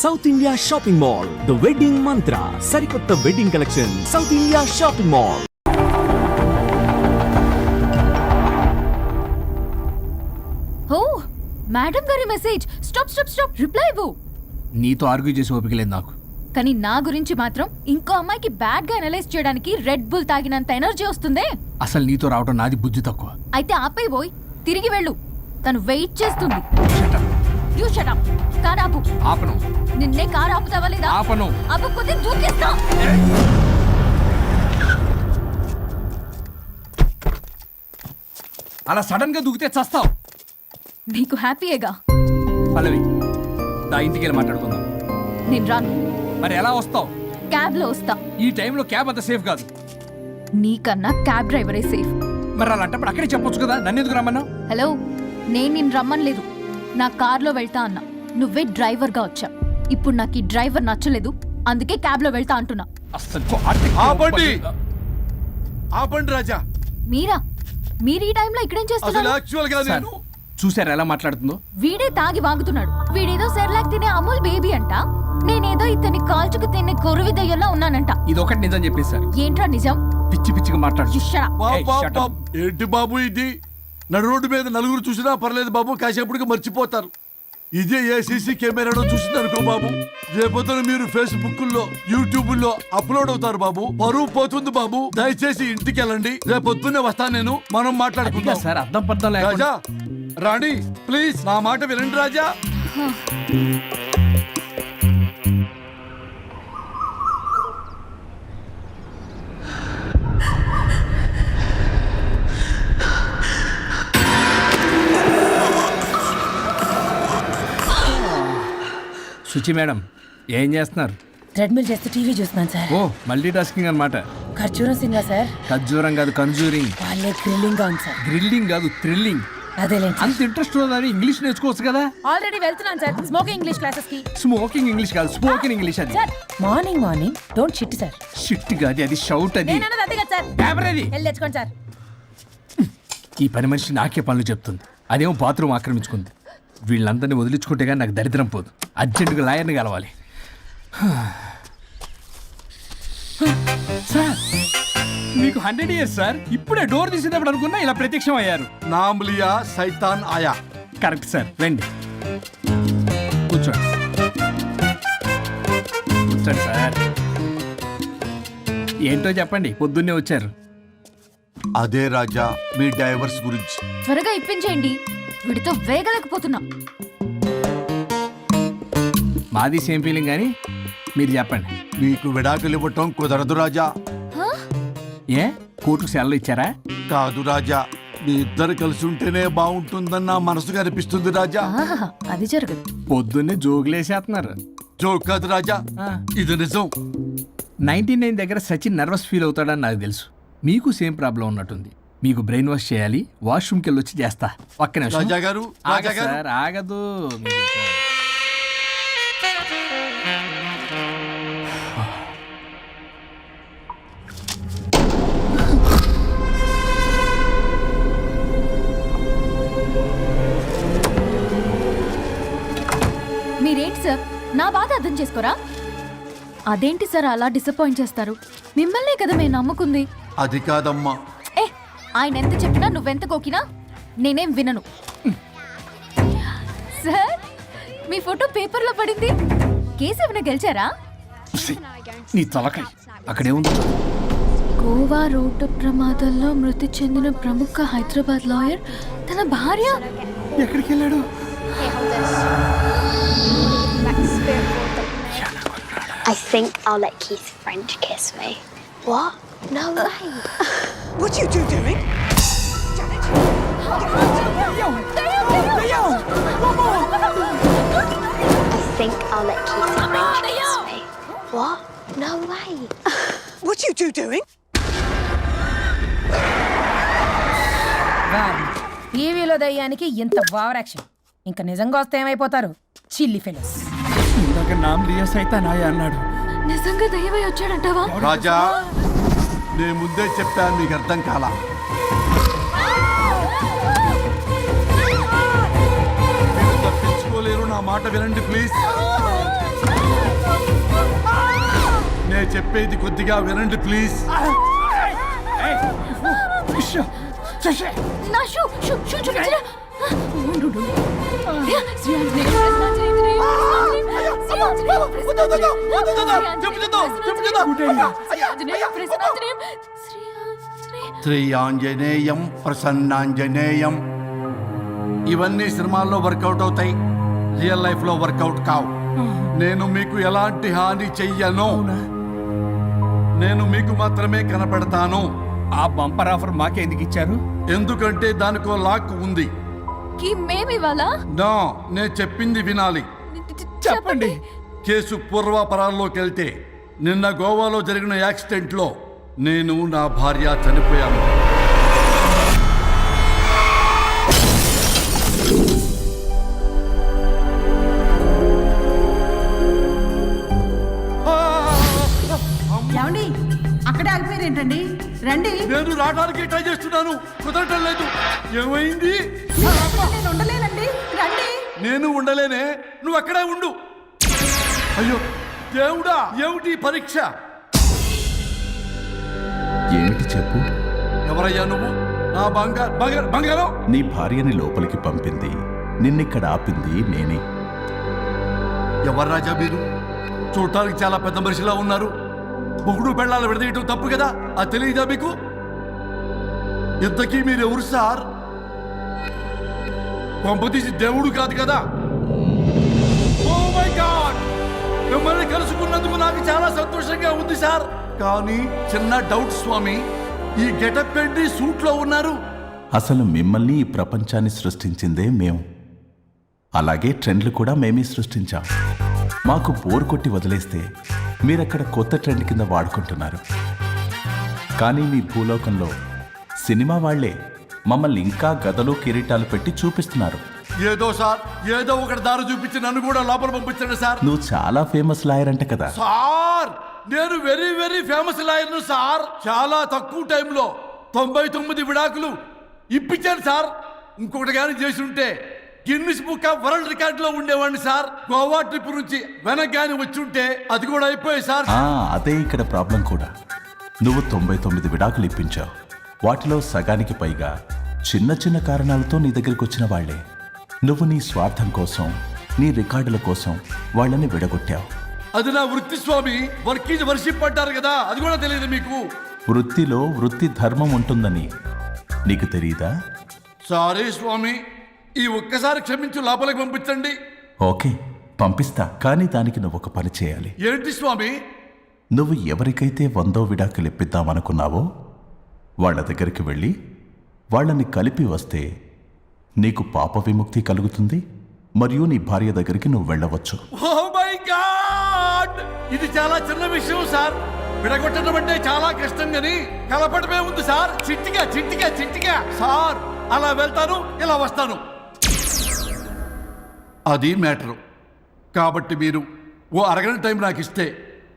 South India shopping mall, the wedding Mantra, సరికొత్త wedding collection, south India shopping mall. ఓ madam గారి message. Stop stop stop, reply ఇవ్వు. నీతో argue చేసి ఓపిక లేదు నాకు. కానీ నా గురించి మాత్రం ఇంకో అమ్మాయికి బ్యాడ్ గా అనలైజ్ చేయడానికి రెడ్ బుల్ తాగినంత ఎనర్జీ వస్తుందే. అసలు నీతో రావటం నాది బుద్ధి తక్కువ. అయితే ఆపై పోయి తిరిగి వెళ్ళు, తను వెయిట్ చేస్తుంది. You shut up. కార్ ఆపు. ఆపను. నిన్నే కార్ ఆపుతావా లేదా? ఆపను. ఆపకపోతే దూకేస్తా. అలా సడన్ గా దూకితే చస్తావు. నీకు హ్యాపీయేగా? పల్లవి, నా ఇంటికి వెళ్ళి మాట్లాడుకుందాం. నేను రాను. మరి ఎలా వస్తావు? క్యాబ్ లో వస్తా. ఈ టైంలో క్యాబ్ అంత సేఫ్ కాదు. నీకన్నా క్యాబ్ డ్రైవరే సేఫ్. మరి అలాంటప్పుడు అక్కడే చెప్పొచ్చు కదా, నన్ను ఎందుకు రమ్మన్నావు? హలో, నేను నిన్ను రమ్మనలేదు. నా కార్లో వెళ్తా అన్నా, నువ్వే డ్రైవర్ గా వచ్చా. ఇప్పుడు నాకు ఈ డ్రైవర్ నచ్చలేదు, అందుకే క్యాబ్ లో వెళ్తా అంటున్నా. ఆపండి రాజా. మీరా? మీరు ఈ టైంలో ఇక్కడేం చేస్తున్నారు? చూసారా ఎలా మాట్లాడుతుందో? వీడే తాగి వాగుతున్నాడు. వీడేదో సెర్లాక్ తినే అమూల్ బేబీ అంట, నేనేదో ఇతన్ని కాల్చుకు తినే కొరువి దయ్యంలా ఉన్నానంట. ఇది ఒకటి నిజం చెప్పేశారు. ఏంట్రా నిజం? పిచ్చి పిచ్చిగా మాట్లాడు. ఏంటి బాబు ఇది? నడు రోడ్డు మీద నలుగురు చూసినా పర్లేదు బాబు, కాసేపటికి మర్చిపోతారు. ఇదే ఏ సీసీ కెమెరాలో చూసింది అనుకో బాబు, రేపొద్దున మీరు ఫేస్బుక్ లో యూట్యూబ్ లో అప్లోడ్ అవుతారు బాబు, పరువు పోతుంది బాబు. దయచేసి ఇంటికి వెళ్ళండి, రేపొద్దునే వస్తాను నేను, మనం మాట్లాడుకుందాం. సార్ అర్థం పర్థం రాజా రాణి, ప్లీజ్ నా మాట వినండి రాజా. శుచి మేడం, ఏం చేస్తున్నారు? ట్రెడ్మిల్ చేస్తూ టీవీ చూస్తున్నాను సార్. ఓ మల్టీ టాస్కింగ్ అనమాట. ఖర్జూరం సింగా సార్. ఖర్జూరం కాదు, కన్జూరింగ్. వాళ్ళే గ్రిల్లింగ్ గా ఉంది సార్. గ్రిల్లింగ్ కాదు, థ్రిల్లింగ్. అదేలేండి. అంత ఇంట్రెస్ట్ ఉన్నదని ఇంగ్లీష్ నేర్చుకోవచ్చు కదా. ఆల్రెడీ వెళ్తున్నాను సార్ స్మోకింగ్ ఇంగ్లీష్ క్లాసెస్ కి. స్మోకింగ్ ఇంగ్లీష్ కాదు, స్పోకెన్ ఇంగ్లీష్. అది sir morning don't shit sir. Shit కాదు, అది షౌట్. అది నేనన్నది అదే కదా సార్. పేపర్ అది. వెళ్ళి తెచ్చుకోండి సార్. ఈ పని మనిషి నాకే పనులు చెప్తుంది, అదేమో బాత్రూమ్ ఆక్రమించుకుంది. వీళ్ళందరినీ వదిలించుకుంటే కానీ నాకు దరిద్రం పోదు. అర్జెంటుగా లాయర్ని కలవాలి. సార్ మీకు 100 years సార్. ఇప్పుడే డోర్ తీసేటప్పుడు అనుకున్నా ఇలా ప్రత్యక్షం అయ్యారు. నామ్ లియా సైతాన్ ఆయా. కరెక్ట్ సార్, రండి కూర్చోండి. కూర్చోండి సార్. ఏంటో చెప్పండి, పొద్దున్నే వచ్చారు. అదే రాజా మీ డైవర్స్ గురించి. త్వరగా ఇప్పించేయండి, వీడితో వేగలేకపోతున్నా. మాది సేమ్ ఫీలింగ్, కానీ మీరు చెప్పండి. మీకు విడాకులు ఇవ్వటం కుదరదు రాజా. ఏ కోర్టుకు సెలవు ఇచ్చారా? కాదు రాజా, మీ ఇద్దరు కలిసి ఉంటేనే బాగుంటుందని నా మనసుకు అనిపిస్తుంది రాజా. ఆహాహా, అది జరగదు. పొద్దున్నే జోగులేసేస్తున్నారు. జోక్ కాదు రాజా, ఇది నిజం. 99 దగ్గర సచిన్ నర్వస్ ఫీల్ అవుతాడని నాకు తెలుసు. మీకు సేమ్ ప్రాబ్లం ఉన్నట్టుంది. మీకు బ్రెయిన్ వాష్ చేయాలి, వాష్రూమ్కి వెళ్ళి వచ్చి చేస్తా. పక్కన రాజా గారు, రాజా గారు. సార్ ఆగదు. మీరేంటి సార్ నా బాధ అర్థం చేసుకోరా? అదేంటి సార్ అలా డిసప్పాయింట్ చేస్తారు? మిమ్మల్నే కదా మేము నమ్ముకుంది. అది కాదమ్మా. ఏ ఆయన ఎంత చెప్పినా నువ్వెంత కోకినా నేనేం వినను. సార్ మీ ఫోటో పేపర్లో పడింది. కేసు ఏమైనా గెలిచారా? నీ తలకాయ అక్కడే ఉంది. గోవా రోడ్డు ప్రమాదంలో మృతి చెందిన ప్రముఖ హైదరాబాద్ లాయర్ తన భార్య ఎక్కడికి వెళ్ళాడు? I think I'll let Keith's friend kiss me. What? No way. What are you two doing? I think I'll let Keith's friend kiss me. What? No way. What are you two doing? టీవీలో దయ్యానికి ఇంత over action. ఇంకా నిజంగా వస్తే ఏమైపోతారు? చిల్లి fellows. ఇందాక నామ్ లియా సైతాన్ ఆయా అన్నాడు. నిజంగా దయ్యమై వచ్చాడంటావా? రాజా నేను ముందే చెప్పాను, మీకు అర్థం కాలా. తప్పించుకోలేరు, నా మాట వినండి ప్లీజ్. నేను చెప్పేది కొద్దిగా వినండి ప్లీజ్. నా షూ షూ షూ చూపించరా శ్రీ ఆంజనేయం ప్రసన్నాంజనేయం. ఇవన్నీ సినిమాల్లో వర్కౌట్ అవుతాయి, రియల్ లైఫ్ లో వర్కౌట్ కావు. నేను మీకు ఎలాంటి హాని చెయ్యను. నేను మీకు మాత్రమే కనపడతాను. ఆ బంపర్ ఆఫర్ మాకే ఎందుకు ఇచ్చారు? ఎందుకంటే దానికో లాక్ ఉంది. మేమివాలా నా నేను చెప్పింది వినాలి. చెప్పండి. కేసు పూర్వాపరాల్లోకి వెళ్తే నిన్న గోవాలో జరిగిన యాక్సిడెంట్లో నేను నా భార్య చనిపోయాను. ఏమండి అక్కడే ఆగిపోయారు ఏంటండి? రండి. నేను రావడానికి ట్రై చేస్తున్నాను, కుదరటం లేదు. ఏమైంది? నేను ఉండలేనండి, రండి. నేను ఉండలేనే, నువ్వు అక్కడే ఉండు. అయ్యో దేవుడా, ఏమిటి ఈ పరీక్ష? ఏమిటి చెప్పు. ఎవరయ్యా నువ్వు? నా బంగారం. నీ భార్యని లోపలికి పంపింది, నిన్నిక్కడ ఆపింది నేనే. ఎవరు రాజా మీరు? చూడటానికి చాలా పెద్ద మనిషిలా ఉన్నారు. మొగుడు పెళ్ళాలు విడదీయటం తప్పు కదా, అది తెలియదా మీకు? ఇంతకీ మీరు ఎవరు సార్? పంపతీసి దేవుడు కాదు కదా? ఓ మై గాడ్, మిమ్మల్ని కలుసుకున్నందుకు నాకు చాలా సంతోషంగా ఉంది సార్. కానీ చిన్న డౌట్ స్వామి, ఈ గెటప్ ఏంటి సూట్ లో ఉన్నారు? అసలు మిమ్మల్ని ఈ ప్రపంచాన్ని సృష్టించిందే మేం. అలాగే ట్రెండ్లు కూడా మేమే సృష్టించాం. మాకు బోర్ కొట్టి వదిలేస్తే మీరక్కడ కొత్త ట్రెండ్ కింద వాడుకుంటున్నారు. కానీ మీ భూలోకంలో సినిమా వాళ్లే మమ్మల్ని ఇంకా గదలు కిరీటాలు పెట్టి చూపిస్తున్నారు. ఏదో సార్, ఏదో ఒకటి దారి చూపించి నన్ను కూడా లోపల పంపించండి సార్. నువ్వు చాలా ఫేమస్ లాయర్ అంట కదా? సార్ నేను వెరీ వెరీ ఫేమస్ లాయర్ను సార్. చాలా తక్కువ టైంలో 99 విడాకులు ఇప్పించాను సార్. ఇంకొకటి కానీ చేసి ఉంటే Guinness book of world record లో ఉండేవాడిని సార్. గోవా ట్రిప్ నుంచి వెనక్ గాని వచ్చి ఉంటే అది కూడా అయిపోయాయి సార్. అదే ఇక్కడ ప్రాబ్లం కూడా. నువ్వు 99 విడాకులు ఇప్పించావు. వాటిలో సగానికి పైగా చిన్న చిన్న కారణాలతో నీ దగ్గరికి వచ్చిన వాళ్లే. నువ్వు నీ స్వార్థం కోసం, నీ రికార్డుల కోసం వాళ్ళని విడగొట్టావు. అది నా వృత్తి స్వామి. వర్క్ ఈజ్ వర్షిప్ అంటారు కదా, అది కూడా తెలియదు మీకు? వృత్తిలో వృత్తి ధర్మం ఉంటుందని నీకు తెలియదా? సారీ స్వామి, ఈ ఒక్కసారి క్షమించు, లోపలికి పంపించండి. ఓకే, పంపిస్తా. కానీ దానికి నువ్వు ఒక పని చేయాలి. ఏంటి స్వామి? నువ్వు ఎవరికైతే 100వ విడాకులు ఇప్పిద్దామనుకున్నావో వాళ్ళ దగ్గరికి వెళ్ళి వాళ్ళని కలిపి వస్తే నీకు పాప విముక్తి కలుగుతుంది. మరియు నీ భార్య దగ్గరికి నువ్వు వెళ్ళవచ్చు. ఓ మై గాడ్, ఇది చాలా చిన్న విషయం సార్. విడగొట్టడం అంటే చాలా కష్టం గని కలపడమే ఉంది సార్. చిట్టిగా చిట్టిగా చిట్టిగా సార్. అలా వెళ్తాను, ఇలా వస్తాను, అది మ్యాటరు. కాబట్టి మీరు ఓ అరగంట టైం నాకు ఇస్తే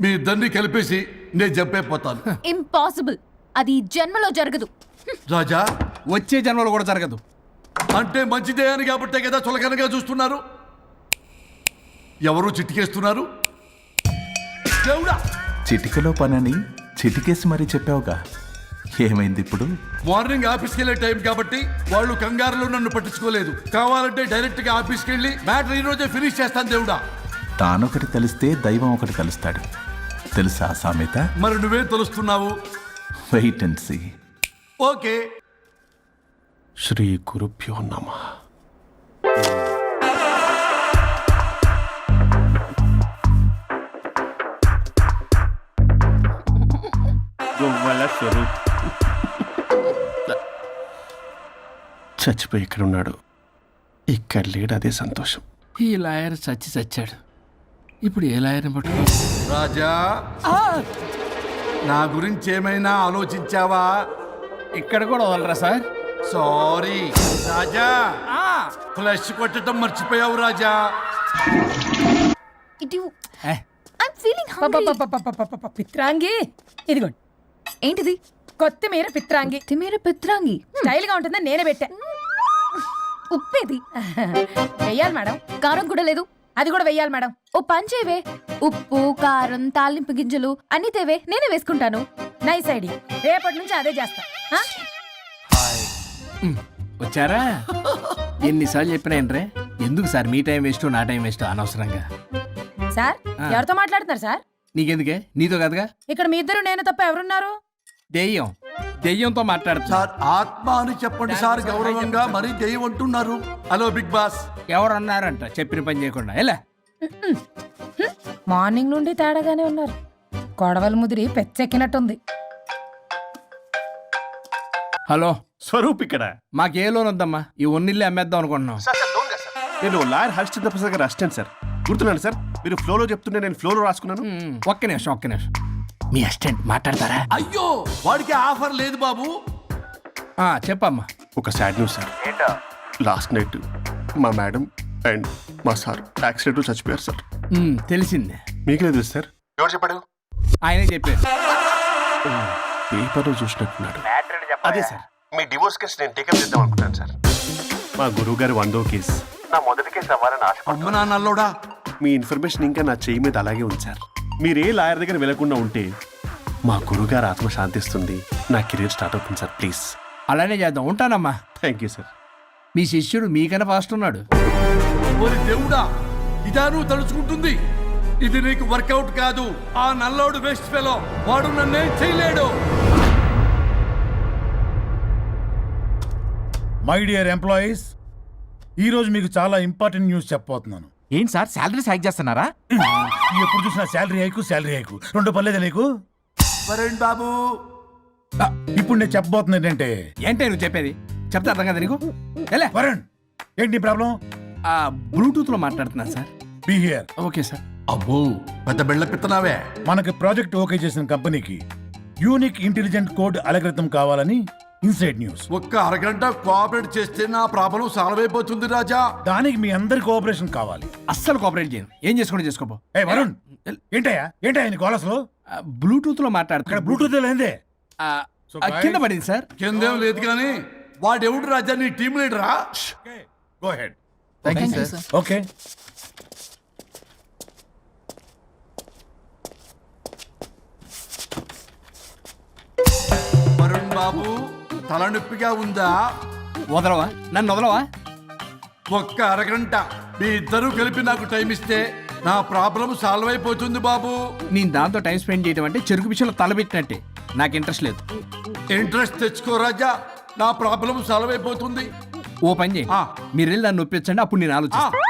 మీ ఇద్దరిని కలిపేసి నేను జంపైపోతాను. ఇంపాసిబుల్, అది జన్మలో జరగదు. రాజా, వచ్చే జన్మలో కూడా జరగదు. అంటే మంచిదే అని కాబట్టే కదా చులకనగా చూస్తున్నారు. ఎవరు చిట్టికేస్తున్నారు? దేవుడా, చిటికలో పనని చిటికేసి మరీ చెప్పావుగా. ఏమైంది ఇప్పుడు? మార్నింగ్ ఆఫీస్కి వెళ్ళే టైం కాబట్టి వాళ్ళు కంగారులో నన్ను పట్టించుకోలేదు. కావాలంటే డైరెక్ట్ గా ఆఫీస్కి వెళ్ళి మ్యాటర్ ఈ రోజే ఫినిష్ చేస్తాను. దేవుడా, తానొకటి తెలిస్తే దైవం ఒకటి కలుస్తాడు. తెలుసా సామెత? మరి నువ్వేం తెలుస్తున్నావు? Wait and see. Okay. Shri గురుభ్యో నమః. చచ్చిపోయి ఇక్కడ ఉన్నాడు, ఇక్కడ లేడు, అదే సంతోషం. ఈ లాయర్ చచ్చాడు. ఇప్పుడు ఏ లాయర్ని పట్టుకో? రాజా, నా గురించి ఏమైనా ఆలోచించావా? ఇక్కడ కూడా వదలరా సార్? సారీ రాజా, ఫ్లష్ కొట్టడం మర్చిపోయావు రాజా. ఇటు ఐమ్ ఫీలింగ్ హంగ్రీ. పిత్రాంగి ఇదిగోండి. ఏంటిది? కొత్తిమీర పిత్రాంగి. కొత్తిమీర పిత్రాంగి స్టైల్ గా ఉంటుందని నేనే పెట్టా. ఉప్పేది వెయ్యాలి మేడం. కారం కూడా లేదు. అది కూడా వెయ్యాలి మేడం. ఓ పని చేయవే, ఉప్పు కారం తాలింపు గింజలు అన్ని తేవే, నేనే వేసుకుంటాను. Nice idea. రేపటి నుంచి అదే చేస్తా. ఆ? వచ్చారా? ఎన్నిసార్లు చెప్పినా ఏంట్రే, ఎందుకు సార్ మీ టైం వేస్ట్ నా టైం వేస్ట్ అనవసరంగా? సార్ ఎవరితో మాట్లాడుతున్నారు సార్? నీకెందుకే, నీతో కదగా. ఇక్కడ మీ ఇద్దరు నేను తప్ప ఎవరున్నారు? దెయ్యంతో మాట్లాడుతా. సార్ ఆత్మ అని చెప్పండి సార్, గౌరవంగా మరీ దెయ్యం అంటున్నారు. Hello Bigg Boss. ఎవరు అన్నారంట చెప్పిన పని చేయకుండా? ఎలా మార్నింగ్ నుండి తేడాగానే ఉన్నారు. కొడవల ముదిరి పెచ్చెక్కినట్టుంది. హలో, స్వరూప్ ఇక్కడ. మాకే లోన్ వద్దమ్మా, ఈ ఒన్నిల్లు అమ్మేద్దాం అనుకుంటున్నాం. నేను లాయర్ హరిశ్చంద్ర ప్రసాద్ గారు అసిస్టెంట్ సార్. గుర్తున్నాను సార్, మీరు ఫ్లోలో చెప్తుంటే నేను ఫ్లోలో రాసుకున్నాను. ఒక్క నిమిషం. మీ అసిస్టెంట్ మాట్లాడతారా? అయ్యో వాడికి ఆఫర్ లేదు బాబు. చెప్పమ్మా. ఒక sad news sir. Last night మా మేడం అండ్ మా సార్ యాక్సిడెంట్ చచ్చిపోయారు సార్. తెలిసిందే. మీకే తెలుసు సార్. ఎవరు చెప్పాడు? ఆయనే చెప్పారు. పేపర్లో చూసినట్టున్నాడు. అదే సార్, మీ డివోర్స్ కేసు నేను టేకప్ చేద్దాం అనుకుంటాను సార్. మా గురువు గారు 100వ కేసు నా మొదటి కేసు అవ్వాలని ఆశ. అమ్మ నాన్నల్లోడా, మీ ఇన్ఫర్మేషన్ ఇంకా నా చెయ్యి మీద అలాగే ఉంది సార్. మీరే లాయర్ దగ్గర వెళ్లకుండా ఉంటే మా గురుగారు ఆత్మ శాంతిస్తుంది, నా కెరీర్ స్టార్ట్ అవుతుంది సార్. ప్లీజ్ అలానే చేద్దాం. ఉంటానమ్మా. Thank you sir. మీ శిష్యుడు మీకన్నా ఫాస్ట్ ఉన్నాడు. ఓరి దేవుడా, ఇదా నువ్వు తలుచుకుంటుంది? ఇది నీకు వర్కౌట్ కాదు. ఆ నల్లోడు వేస్ట్ ఫెలో, వాడు నన్నేం చేయలేడు. మై డియర్ ఎంప్లాయీస్, ఈరోజు మీకు చాలా ఇంపార్టెంట్ న్యూస్ చెప్పబోతున్నాను. ఏంటి సార్ శాలరీస్ హైక్ చేస్తున్నారా? ఎప్పుడు చూసినా శాలరీ హైకు రెండు పర్లేదు నీకు. వరుణ్ బాబు, ఇప్పుడు నేను చెప్పబోతున్నా ఏంటంటే, ఏంటే నువ్వు చెప్పేది? చెప్తా అర్థం కదా నీకు? ఎలా వరుణ్, ఏంటి ప్రాబ్లం? బ్లూటూత్ లో మాట్లాడుతున్నా sir. Be here. Okay sir. అబ్బో పెద్ద బిళ్ళ పిత్తనావే. మనకి ప్రాజెక్ట్ ఓకే చేసిన కంపెనీకి యూనిక్ ఇంటెలిజెంట్ కోడ్ అలకృతం కావాలని ఇన్సైడ్ న్యూస్. ఒక్క అరగంట కోఆపరేట్ చేస్తే నా ప్రాబ్లం సాల్వ్ అయిపోతుంది రాజా. దానికి మీ అందరి కోఆపరేషన్ కావాలి. అస్సలు కోఆపరేట్ చేయను. ఏం చేసుకోండి చేసుకోపో. ఏ వరుణ్, ఏంటయ్యా నీకు అసలు? బ్లూటూత్ లో ఇక్కడ మాట్లాడుతున్నా. బ్లూటూత్ లేదే. కింద పడింది సార్. కిందేం లేదు కానీ వాడెవడు రాజా, నీ టీం లీడరా? Go ahead. Sir. Okay. Varun బాబు, తలనొప్పిగా ఉందా? వదలవా, నన్ను వదలవా. ఒక్క అరగంట మీ ఇద్దరూ కలిపి నాకు టైం ఇస్తే నా ప్రాబ్లం సాల్వ్ అయిపోతుంది బాబు. నేను దాంతో టైం స్పెండ్ చేయడం అంటే చెరుకు విషయంలో తలబెట్టినట్టే. నాకు ఇంట్రెస్ట్ లేదు. ఇంట్రెస్ట్ తెచ్చుకో రాజా, నా ప్రాబ్లం సాల్వ్ అయిపోతుంది. ఓ పని చేయండి, మీరు వెళ్ళి నన్ను ఒప్పించండి, అప్పుడు నేను ఆలోచిస్తాను.